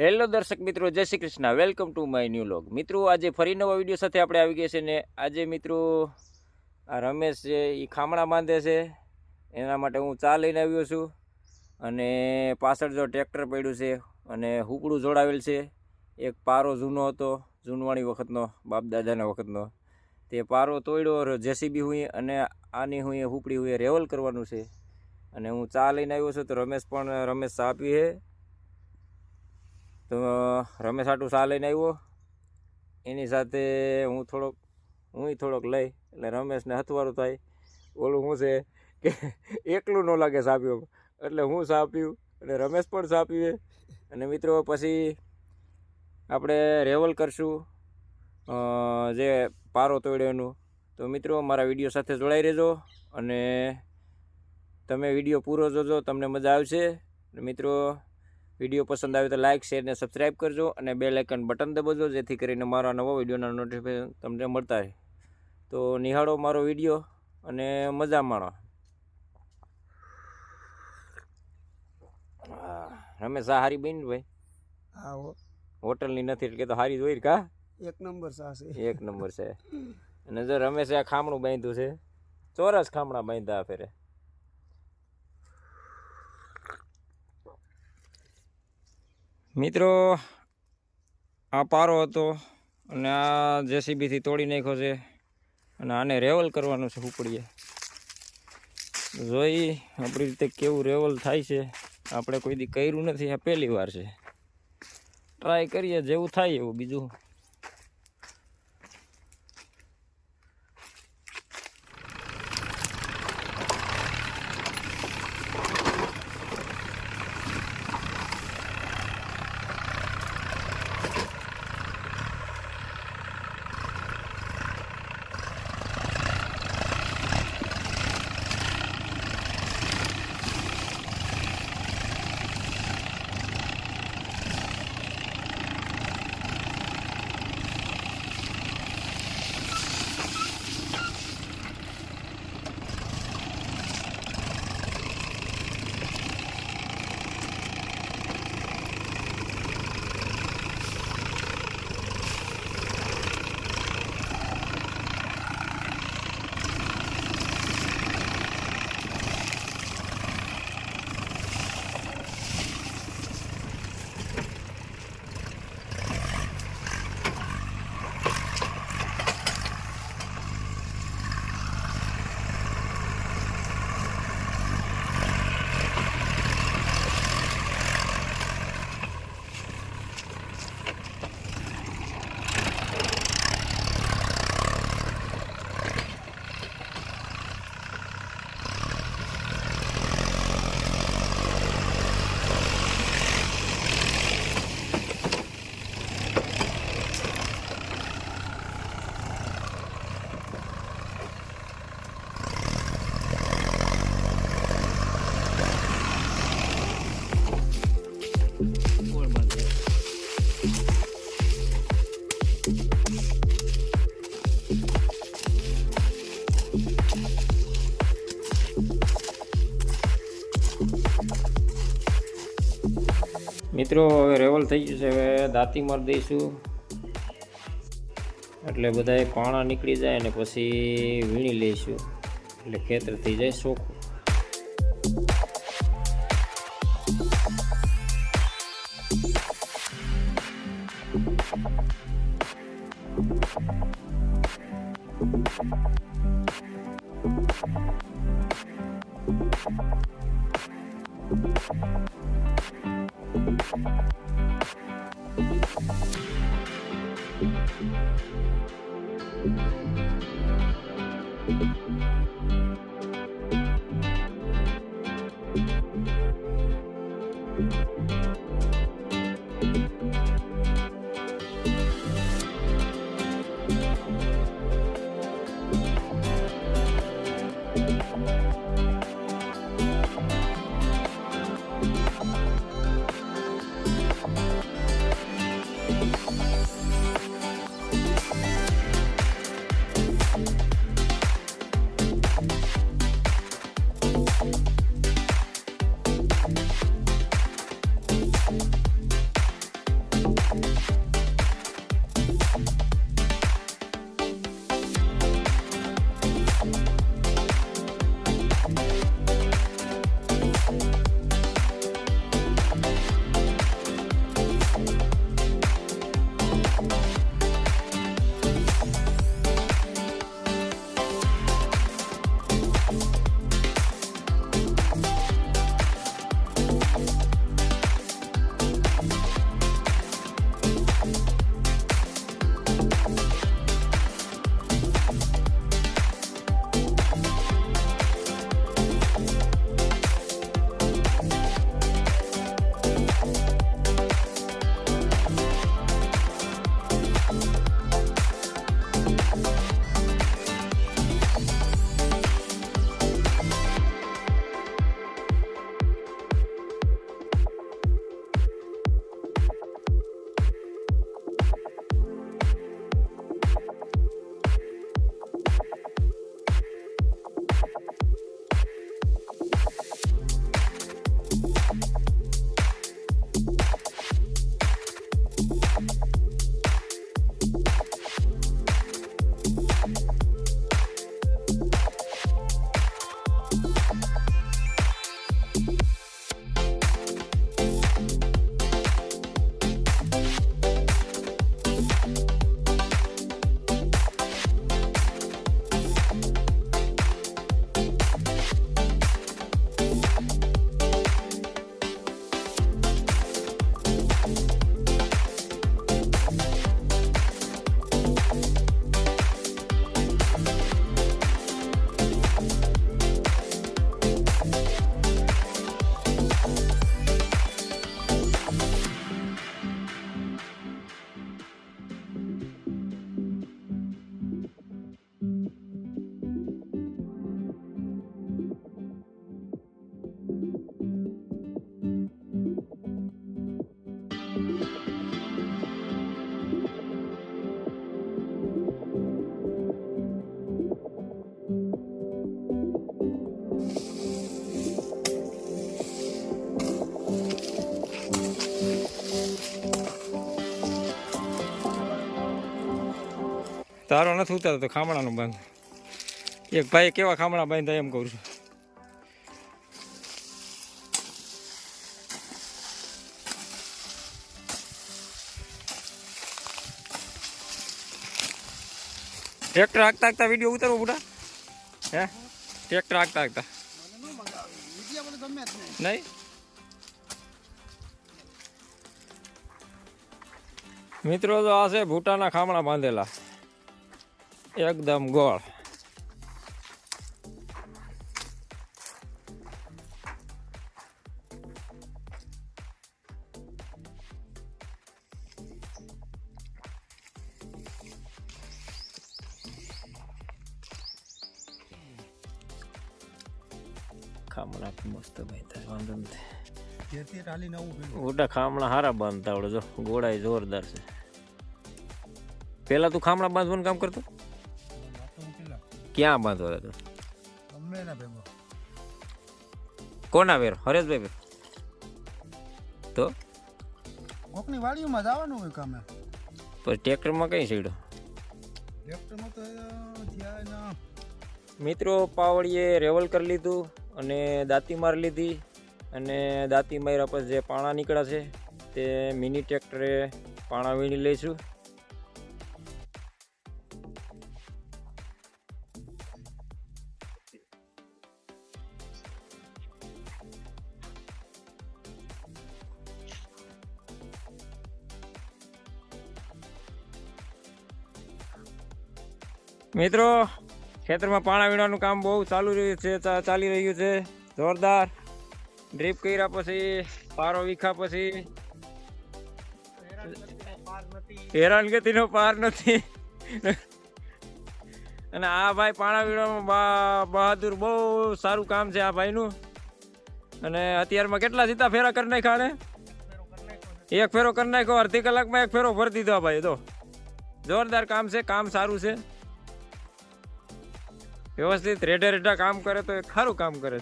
Hello દર્શક મિત્રો, જય Shri Krishna. Welcome to my new vlog. મિત્રો આજે ફરી નવા વિડીયો સાથે આપણે આવી ગયા છે ને આજે મિત્રો આ રમેશ છે એ ખામણા બાંધે છે, એના માટે હું ચા લઈને આવ્યો છું. અને પાછળ જો ટ્રેક્ટર પડ્યું છે અને હુપડું જોડાવેલ છે. એક પારો જૂનો હતો, જૂનવાણી વખતનો, બાપ દાદાના વખતનો. તે પારો તોડ્યો જેસીબી હું અને આની હું હુપડી હું રેવલ કરવાનું છે. અને હું ચા લઈને આવ્યો છું તો રમેશ ચા પીએ. તો રમેશ આટું ચા લઈને આવ્યો, એની સાથે હું થોડોક લઈ એટલે રમેશને હથવારું થાય. ઓલું શું છે કે એકલું ન લાગે ચા પીવું, એટલે હું ચા પીવું અને રમેશ પણ ચા પીવે. અને મિત્રો પછી આપણે રેવલ કરશું જે પારો તોડ્યોનું. તો મિત્રો મારા વિડીયો સાથે જોડાઈ રહેજો અને તમે વિડીયો પૂરો જોજો, તમને મજા આવશે. મિત્રો વિડીયો પસંદ આવે તો લાઇક, શેર ને સબસ્ક્રાઈબ કરજો અને બેલ આઇકન બટન દબાવજો, જેથી કરીને મારા નવા વિડીયોના નોટિફિકેશન તમને મળતા રહે. તો નિહાળો મારો વિડીયો અને મજા માણો. રમેશ આ હારી બની ભાઈ? હા, હોટલની નથી એટલે તો હારી જોઈ કા? એક નંબર સા છે, એક નંબર છે. અને જો રમેશે આ ખામણું બાંધ્યું છે, ચોરસ ખામણા બાંધ્યા ફેરે. મિત્રો આ પારો હતો અને આ જેસીબીથી તોડી નાખ્યો છે અને આને રેવલ કરવાનું છે ઉપડીએ. જોઈ આપણી રીતે કેવું રેવલ થાય છે. આપણે કોઈ દી કર્યું નથી, આ પહેલી વાર છે. ટ્રાય કરીએ જેવું થાય એવું. બીજું મિત્રો હવે રેવલ થઈ ગયું છે. હવે દાંતી મારી દઈશું એટલે બધાએ પાણા નીકળી જાય અને પછી વીણી લઈશું એટલે ખેતર થઈ જાય ચોખ્ખું. તારો નથી ઉતારતો તો ખામણાનો બાંધ. એક ભાઈ કેવા ખામણા બાંધ્યા એમ કહું છું. ટ્રેક્ટર હાંકતા હાંકતા વિડીયો ઉતારવો બુડા? હે ટ્રેક્ટર હાંકતા હાંકતા નહીં? મિત્રો તો આ છે ભૂટાના ખામણા બાંધેલા એકદમ ગોળ. ખામણા મસ્ત બાંધતા વાંધો નથી. મોટા ખામણા હારા બાંધતા આવડે. જો ગોળાઈ જોરદાર છે. પેલા તું ખામણા બાંધવાનું કામ કરતો? ક્યાં બાંધો હતો? કોના વેરો? હરેશભાઈ વેરો? તો કોકની વાડીઓમાં જવાનું હોય કામે. પછી ટ્રેક્ટરમાં કઈ સીડો? ટ્રેક્ટરમાં તો જ્યાં મિત્રો પાવડીએ રેવલ કરી લીધું અને દાંતી માર લીધી, અને દાંતી માર્યા પછી જે પાણા નીકળ્યા છે તે મિની ટ્રેક્ટરે પાણા વીણી લઈશું. મિત્રો ખેતરમાં પાણા વીણવાનું કામ બહુ ચાલી રહ્યું છે જોરદાર. ડ્રીપ કર્યા પછી પારો વીખા પછી હેરાનગતિનો પાર નથી. અને આ ભાઈ પાણા વીણવામાં બહાદુર, બહુ સારું કામ છે આ ભાઈનું. અને અત્યારમાં કેટલા સીધા ફેરા કરી નાખ્યા ને? એક ફેરો કરી નાખ્યો, અડધી કલાકમાં એક ફેરો ભરી દીધો આ ભાઈ. તો જોરદાર કામ છે, કામ સારું છે. વ્યવસ્થિત રેઢે રેઢા કામ કરે તો એક સારું કામ કરે.